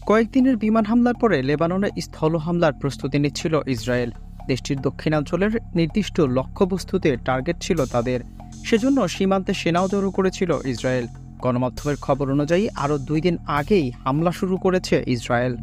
কয়েকদিনের বিমান হামলার পরে লেবাননে স্থল হামলার প্রস্তুতি নিচ্ছিল ইসরায়েল। দেশটির দক্ষিণাঞ্চলের নির্দিষ্ট লক্ষ্যবস্তুতে টার্গেট ছিল তাদের। সেজন্য সীমান্তে সেনাও জড়ো করেছিল ইসরায়েল। গণমাধ্যমের খবর অনুযায়ী আরও 2 দিন আগেই হামলা শুরু করেছে ইসরায়েল।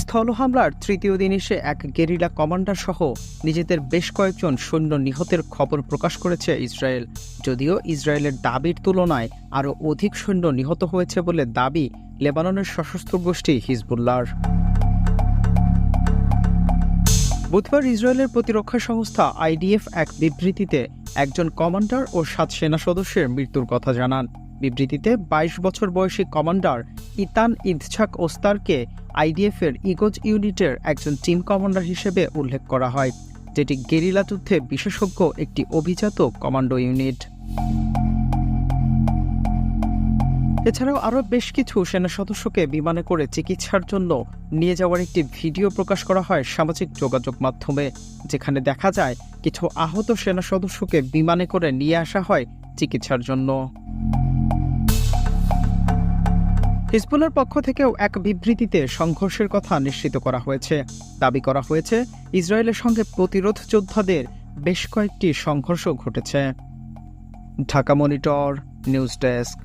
স্থল হামলার তৃতীয় দিন এসে এক গেরিলা কমান্ডার সহ নিজেদের বেশ কয়েকজন সৈন্য নিহতের খবর প্রকাশ করেছে ইসরায়েল। যদিও ইসরায়েলের দাবির তুলনায় আরও অধিক সৈন্য নিহত হয়েছে বলে দাবি লেবাননের সশস্ত্র গোষ্ঠী হিজবুল্লাহর। বুধবার ইসরায়েলের প্রতিরক্ষা সংস্থা IDF এক বিবৃতিতে একজন কমান্ডার ও 7 সেনা সদস্যের মৃত্যুর কথা জানান। বিবৃতিতে 22 বছর বয়সী কমান্ডার ইতান ইদছাক ওস্তারকে IDF-এর ইগোজ ইউনিটের একজন টিম কমান্ডার হিসেবে উল্লেখ করা হয়, যেটি গেরিলা যুদ্ধে বিশেষজ্ঞ একটি অভিজাত কমান্ডো ইউনিট। এছাড়াও আরও বেশ কিছু সেনা সদস্যকে বিমানে করে চিকিৎসার জন্য নিয়ে যাওয়ার একটি ভিডিও প্রকাশ করা হয় সামাজিক যোগাযোগ মাধ্যমে, যেখানে দেখা যায় কিছু আহত সেনা সদস্যকে বিমানে করে নিয়ে আসা হয় চিকিৎসার জন্য। হিজবুল্লাহর পক্ষ থেকেও এক বিবৃতিতে সংঘর্ষের কথা নিশ্চিত করা হয়েছে। দাবি করা হয়েছে ইসরায়েলের সঙ্গে প্রতিরোধ যোদ্ধাদের বেশ কয়েকটি সংঘর্ষ ঘটেছে। Dhaka monitor news desk.